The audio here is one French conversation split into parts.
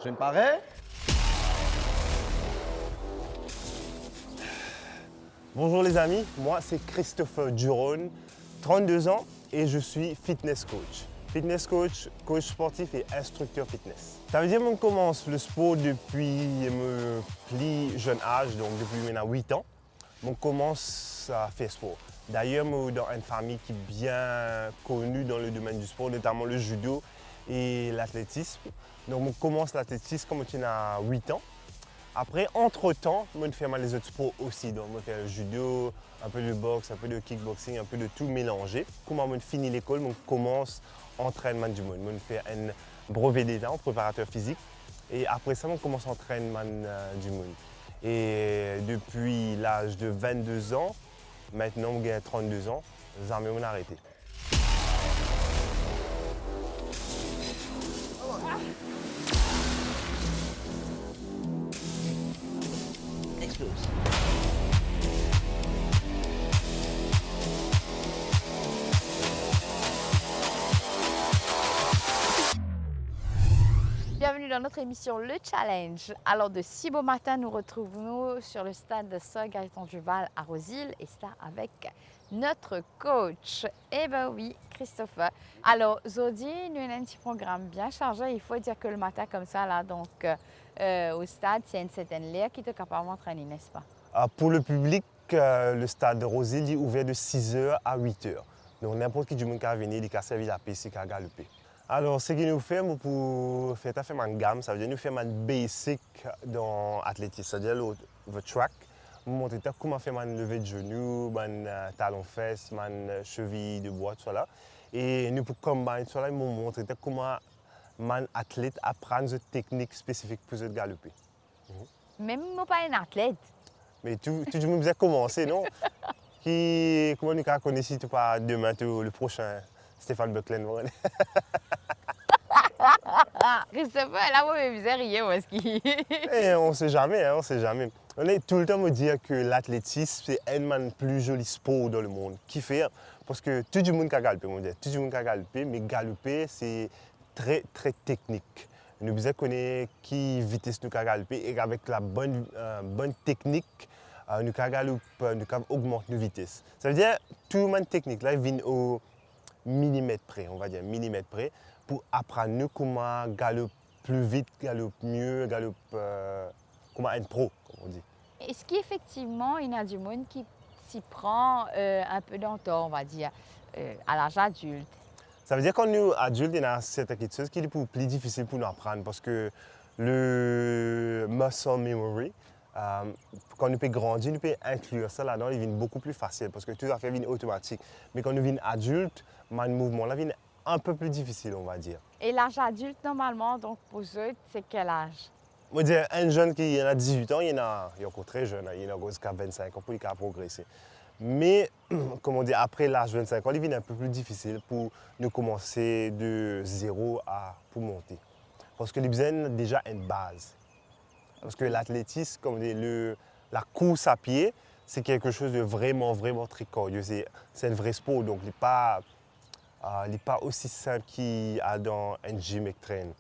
Je me parais. Bonjour les amis, moi c'est Christopher Duron, 32 ans et je suis fitness coach. Fitness coach, coach sportif et instructeur fitness. Ça veut dire que je commence le sport depuis mon plus jeune âge, donc depuis maintenant 8 ans. Je commence à faire sport. D'ailleurs, je suis dans une famille qui est bien connue dans le domaine du sport, notamment le judo et l'athlétisme. Donc je commence l'athlétisme quand je à 8 ans. Après, entre-temps, je fais les autres sports aussi. Donc, je fais le judo, un peu de boxe, un peu de kickboxing, un peu de tout mélangé. Quand je finis l'école, je commence l'entraînement du monde. Je fais un brevet d'État en préparateur physique. Et après ça, je commence l'entraînement du monde. Et depuis l'âge de 22 ans, maintenant j'ai 32 ans, j'ai arrêté. Explose. Bienvenue dans notre émission Le Challenge. Alors de si beau matin, nous retrouvons sur le stade de Sir Gaëtan Duval à Rosil et cela avec notre coach. Eh bien oui, Christopher. Alors Zodi, nous avons un petit programme bien chargé. Il faut dire que le matin comme ça, là, donc au stade, c'est une certaine l'air qui est capable d'entraîner, n'est-ce pas? Pour le public, le stade de Rosil est ouvert de 6h à 8h. Donc n'importe qui du monde qui a venir, il a servi la piste, il a galopé. Alors, ce que nous faisons pour faire une gamme, ça veut dire nous faisons un basic dans l'athlétisme, c'est-à-dire le track. Nous montrons comment faire un lever de genoux, un talon fesse, un cheville de bois, tout ça. Et nous pour combiner tout ça, nous montrons comment un athlète apprend des techniques spécifiques pour se galoper. Même moi pas un athlète. Mais tout le monde a commencé, non? Comment nous connaissons si tu pas demain, le prochain Stéphane Buckland? Christopher, là, vous me faisiez rire, où est-ce qu'il... On ne sait jamais, hein, on sait jamais. On est tout le temps me dire que l'athlétisme, c'est un des plus jolis sports dans le monde. Qui fait? Parce que tout le monde a galopé, tout le monde a galopé, mais galoper, c'est très, très technique. Nous devons connaître qui vitesse nous a galopé et avec la bonne technique, nous avons augmenté nos vitesses. Ça veut dire que tout le monde technique, là, il vient au millimètre près, on va dire millimètre près, pour apprendre comment galoper plus vite, galoper mieux, galoper comment être pro, comme on dit. Est-ce qu'effectivement, il y a du monde qui s'y prend un peu dans le temps, on va dire, à l'âge adulte? Ça veut dire que quand nous, adultes, il y a certaines choses qui sont plus difficiles pour nous apprendre parce que le muscle memory, quand nous pouvons grandir, nous pouvons inclure ça là-dedans, il devient beaucoup plus facile parce que tout à fait devient automatique. Mais quand nous devenons adultes, le mouvement là devient un peu plus difficile, on va dire. Et l'âge adulte, normalement, donc pour eux, c'est quel âge? On va dire un jeune qui a 18 ans, il y a encore très jeune, il y a jusqu'à 25 ans pour qu'il progresser. Mais, comme on dit, après l'âge de 25 ans, il devient un peu plus difficile pour nous commencer de zéro pour monter. Parce que les besoin déjà une base. Parce que l'athlétisme, comme on dit, la course à pied, c'est quelque chose de vraiment, vraiment très coriace. C'est un vrai sport, donc il n'est pas aussi simple qu'il y a dans un gym extrême.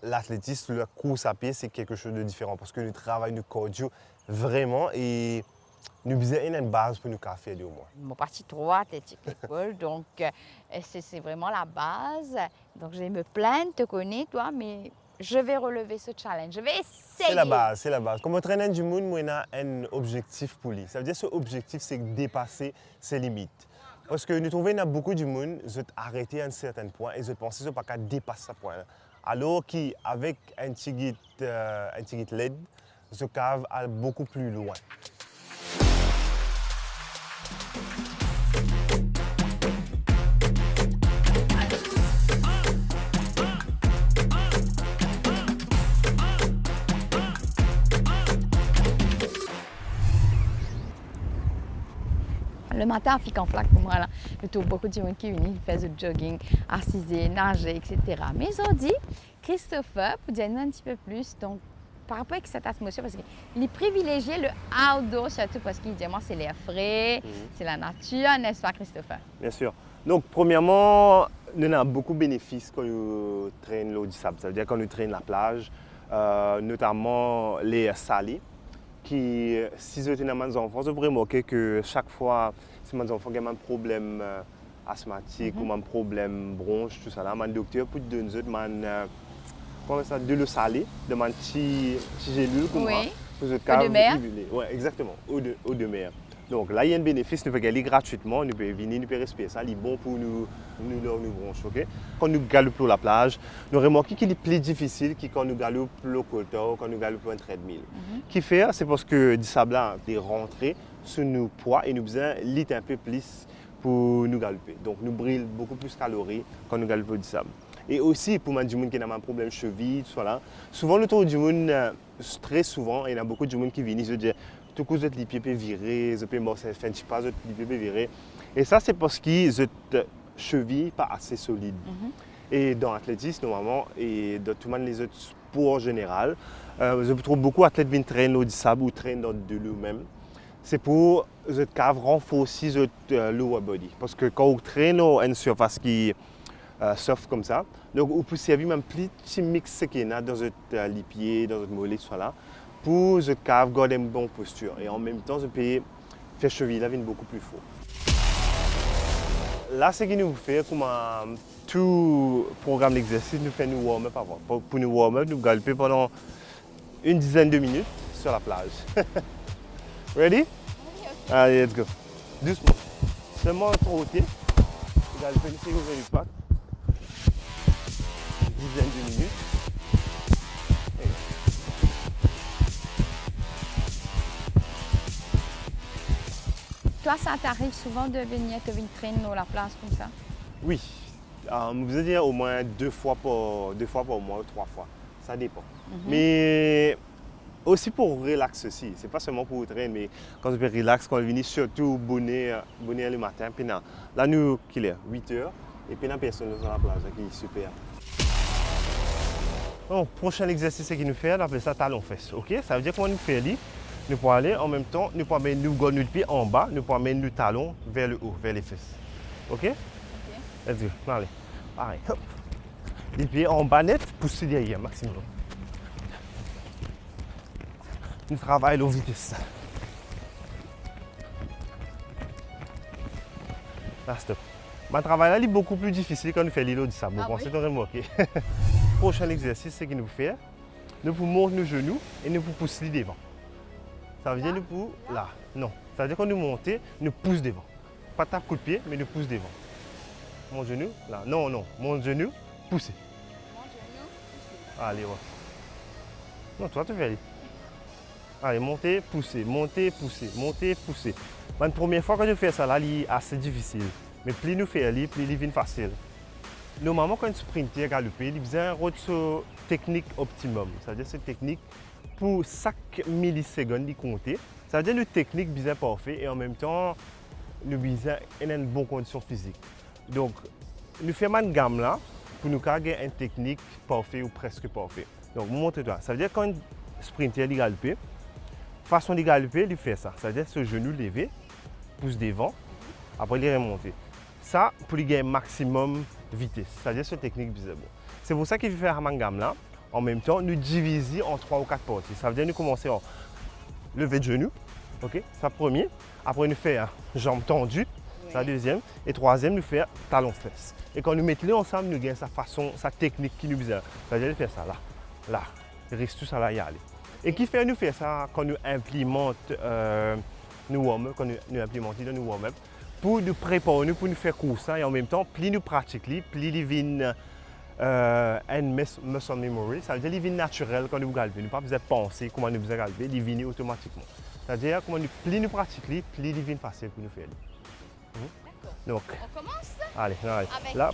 L'athlétisme, la course à pied, c'est quelque chose de différent parce que nous travaillons le cardio vraiment et nous avons une base pour nous faire au moins. Mon parti 3, athlétique l'école, donc c'est vraiment la base. Donc je vais me plaindre, te connais toi, mais je vais relever ce challenge. Je vais essayer. C'est la base, c'est la base. Comme entraîneur du monde, on a un objectif pour lui. Ça veut dire que ce objectif, c'est dépasser ses limites. Parce que nous trouvons qu'il y a beaucoup de monde qui arrêté à un certain point et qui pensent qu'ils ne peuvent pas dépasser ce point. Alors qu'avec un petit guide LED, ce cave va beaucoup plus loin. Le matin, à Fic en flaque pour moi, là, je trouve beaucoup de gens qui viennent, ils font du jogging, assiser, nager, etc. Mais ils ont dit, Christopher, pour dire un petit peu plus, donc, par rapport à cette atmosphère, parce qu'il privilégie le outdoor, surtout parce qu'il dit, moi, c'est l'air frais, c'est la nature, n'est-ce pas, Christopher? Bien sûr. Donc, premièrement, nous avons beaucoup de bénéfices quand nous traînons l'eau du sable. Ça veut dire quand nous traînons la plage, notamment les salés, qui, si vous êtes dans mes enfants, vous pourrez remarquer que chaque fois, si mes enfants ont un problème asthmatique ou un problème bronche, tout ça, là, mon docteur peut donner de l'eau salée, de ma petite gélule comme moi, pour eau de mer. Oui, exactement, eau de mer. Donc là, il y a un bénéfice, nous pouvons aller gratuitement, nous pouvons venir, nous pouvons respirer ça, c'est bon pour nous bronches. Okay? Quand nous galopons sur la plage, nous remarquons qu'il est plus difficile que quand nous galopons le coteau, quand nous galopons un treadmill. Qui fait, c'est parce que du sable est rentré sur nos poids et nous besoin litre un peu plus pour nous galoper. Donc nous brûlons beaucoup plus de calories quand nous galopons du sable. Et aussi pour les gens qui ont un problème de cheville, tout ça là, souvent le tour du monde, très souvent, il y a beaucoup de gens qui viennent, ils se disent tout coup, les pieds peuvent virer, les pieds pas, les pieds peuvent virer. Et ça, c'est parce qu'ils ont cheville pas assez solide. Et dans l'athlétisme, normalement, et dans tous les autres sports en général, je trouve beaucoup d'athlètes qui traînent au sable ou traînent dans de l'eau même. C'est pour renforcer le lower body. Parce que quand on traîne à une surface qui soft comme ça, donc on peut servir même plus petit mix qu'il y a dans les pieds, dans notre mollet, soit là, pour garder une bonne posture. Et en même temps, je peux faire cheville beaucoup plus fort. Là, ce qu'il nous fait, comme tout programme d'exercice, nous faisons nous warm-up avant. Pour nous warm-up, nous galopons pendant une dizaine de minutes sur la plage. Ready? Allez, let's go. Doucement. Seulement trotter. Vous galopez ici, vous venez pas. Une dizaine de minutes. Toi, ça t'arrive souvent de venir traîner dans la place comme ça? Oui. Vous allez dire au moins deux fois par mois ou 3 fois. Ça dépend. Mais aussi pour relaxer aussi. C'est pas seulement pour traîner, mais quand je vais relaxer, quand je viens surtout bonnet le matin. Puis là, nous, qu'il est 8 heures. Et puis, personne sur la plage, qui est super. Donc, prochain exercice qu'il nous fait, on appelle ça talon fesse. Ok? Ça veut dire qu'on nous fait aller. Nous pouvons aller en même temps, nous pouvons mettre nos pieds en bas, nous pouvons mettre nos talons vers le haut, vers les fesses. Ok? Let's go. Allez. Pareil. Hop. Les pieds en bas net, pousser derrière maximum. Nous travaillons à vitesse. Là, stop. Le travail là est beaucoup plus difficile quand nous faisons l'îlot du sable. Vous pensez qu'on remarquer. Prochain exercice, c'est qu'il nous fait. Nous pouvons monter nos genoux et nous pouvons pousser devant. Ça veut dire nous pouvons là. Non. Ça veut dire quand nous montons, nous poussons devant. Pas tape coup de pied, mais nous poussons devant. Mon genou, là. Non, non. Mon genou, poussez. Mon genou, poussez. Allez, ouais. Non, toi, tu fais aller. Allez, montez, poussez, montez, poussez, montez, poussez. La première fois que je fais ça, là, c'est assez difficile. Mais plus nous faisons, plus il devient facile. Normalement, quand on sprinte et galoper, il besoin de technique optimum. C'est-à-dire cette technique pour chaque milliseconde de compter. Ça veut dire une technique bien parfaite et en même temps, nous besoin une bonne condition physique. Donc, nous faisons une gamme là pour nous avoir une technique parfaite ou presque parfaite. Donc, montre-toi. Ça veut dire quand un sprinter galope, façon de galoper, il fait ça. Ça veut dire ce genou levé, pousse devant, après il remonte. Ça, pour lui gagner maximum vitesse. C'est-à-dire cette technique bizarre. C'est pour ça qu'il fait une gamme là. En même temps, nous diviser en 3 ou 4 parties. Ça veut dire nous commencer en lever de genou, ok, ça premier. Après nous faire jambes tendues, ça deuxième. Et troisième, nous faire talon fesse. Et quand nous mettons les ensemble, nous gagnons sa façon, sa technique qui nous bizarre. Ça veut dire faire ça là, là. Il reste tout ça là y aller. Et qui fait nous faire ça quand nous implémentons nous warm-up, quand nous implémentons dans nous warm-up, pour nous préparer, pour nous faire course et en même temps, plus nous pratiquons, plus il vient un muscle memory, ça veut dire qu'il vient naturel quand nous galopons. Nous n'avons pas besoin de penser comment nous galoper, il vient automatiquement. C'est-à-dire que plus nous pratiquons, plus il vient facile pour nous faire. D'accord. Donc, on commence allez, avec là,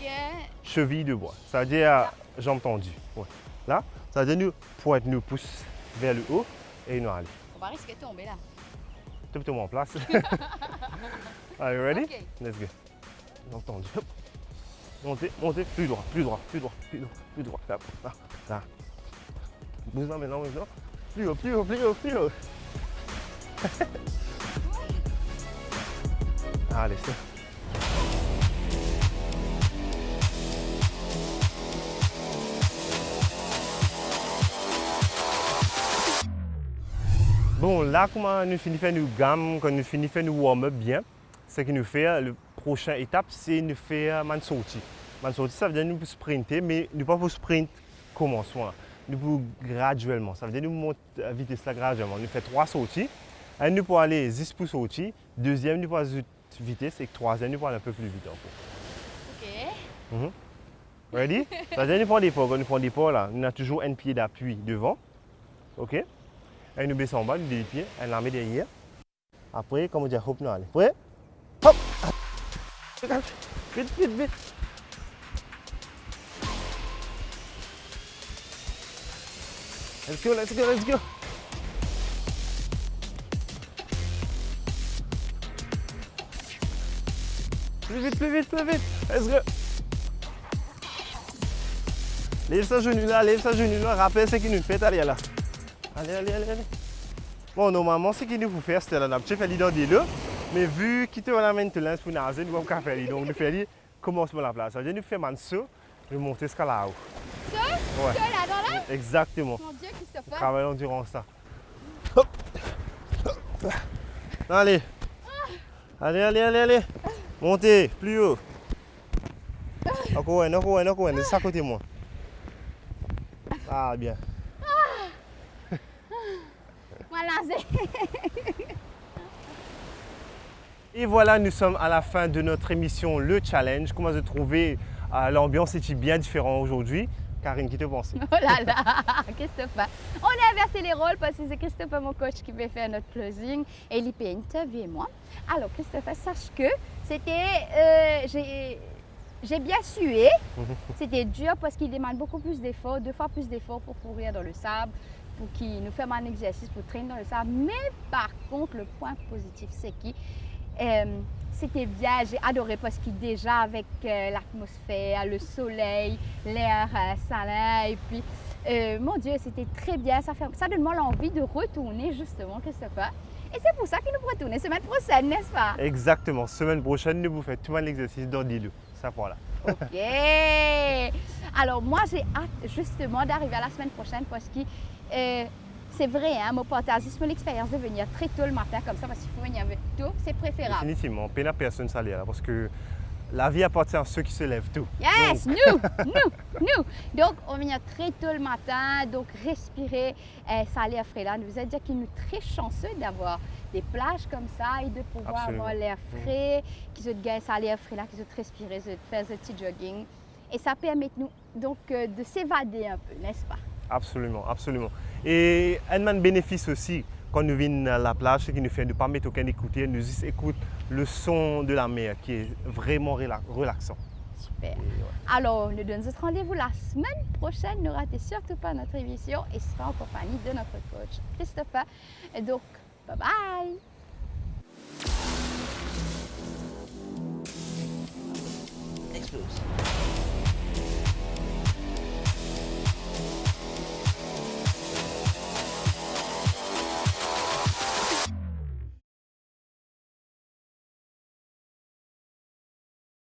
cheville de bois. Ça veut dire jambes tendues. Ouais. Là, ça veut dire nous pointe nous pousse vers le haut et nous allons. On va risquer de tomber là. Tout en place. Are you ready? Okay. Let's go. Jambes tendues. Hop. Montez, montez, plus droit, plus droit, plus droit, plus droit, plus droit. Là, là, là. Bouge là maintenant, maintenant. Plus haut, plus haut, plus haut, plus haut. Allez, c'est. Bon, là, comment nous finissons de faire nos gammes, quand nous finissons de faire nos warm-up bien, ce que nous fait, la prochaine étape, c'est de faire une sortie. Une sortie, ça veut dire nous sprinter, mais nous pas pour sprint commencement. Nous pour graduellement. Ça veut dire nous monter la vitesse là graduellement. Nous faisons 3 sorties. Un, nous pour aller 10 pour sortir. Deuxième, nous pour aller vitesse. Et troisième, nous pour aller un peu plus vite encore. Ok. Ready? Ça veut dire nous prenons des pas. Quand nous prenons des pas là, nous avons toujours un pied d'appui devant. OK? Et nous baissons en bas, nous deux pieds. On la met derrière. Après, comme on dit, hop, nous allons. Prêt? Hop! Vite, vite, vite! Let's go, let's go, let's go! Plus vite, plus vite, plus vite! Let's go! Lève sa genou là, rappelle ce qu'il nous fait, allez là. Allez, allez, allez, allez. Bon, normalement, ce qu'il nous faut faire, c'est la petite fait dans des deux, mais vu qu'il te la maintenance pour nager, nous ne pouvons pas faire. Donc, nous faisons commencement la place. C'est-à-dire, nous faisons un saut, nous montons ce là-haut. Ça? Ouais. Ça là-dedans là? Exactement. Mon Dieu, Christopher. Travaillons durant ça. Hop. Hop. Allez. Allez, allez, allez, allez. Montez, plus haut. Encore un, de ça côté moi. Ah, bien. Voilà, c'est. Et voilà, nous sommes à la fin de notre émission Le Challenge. Comment vous trouvez l'ambiance est bien différente aujourd'hui? Karine, qui te pense? Oh là là, Christopher. On a inversé les rôles parce que c'est Christopher, mon coach, qui va faire notre closing et il peut interviewer moi. Alors, Christopher, sache que c'était. J'ai bien sué. C'était dur parce qu'il demande beaucoup plus d'efforts, 2 fois plus d'efforts pour courir dans le sable, pour qu'il nous fasse un exercice pour traîner dans le sable. Mais par contre, le point positif, c'est que c'était bien. J'ai adoré parce que déjà avec l'atmosphère, le soleil, l'air salin et puis mon Dieu, c'était très bien. Ça donne moi l'envie de retourner justement, Christopher. Et c'est pour ça que nous pourrons retourner semaine prochaine, n'est-ce pas? Exactement. Semaine prochaine, nous vous faites tout l'exercice dans l'île. Ça voilà. Ok. Alors moi, j'ai hâte justement d'arriver à la semaine prochaine parce que c'est vrai, hein, mon partage mon expérience de venir très tôt le matin comme ça parce qu'il faut venir tôt, c'est préférable. Définitivement, peine à personne ça là parce que la vie appartient à ceux qui se lèvent tôt. Yes, donc... nous. Donc, on vient très tôt le matin, donc respirer ça l'air frais là. Nous vous dire qu'il nous est très chanceux d'avoir des plages comme ça et de pouvoir Absolument. avoir l'air frais, qui se gagne ça l'air frais là, qui se respirer, faire ce petit jogging. Et ça permet nous donc de s'évader un peu, n'est-ce pas? Absolument, absolument. Et un bénéfice aussi, quand nous venons à la plage, c'est qu'il nous fait ne pas mettre aucun écouteur, nous écoute le son de la mer qui est vraiment relaxant. Super. Et, ouais. Alors, nous donnons rendez-vous la semaine prochaine. Ne ratez surtout pas notre émission et ce sera en compagnie de notre coach Christopher. Et donc, bye bye! Explose.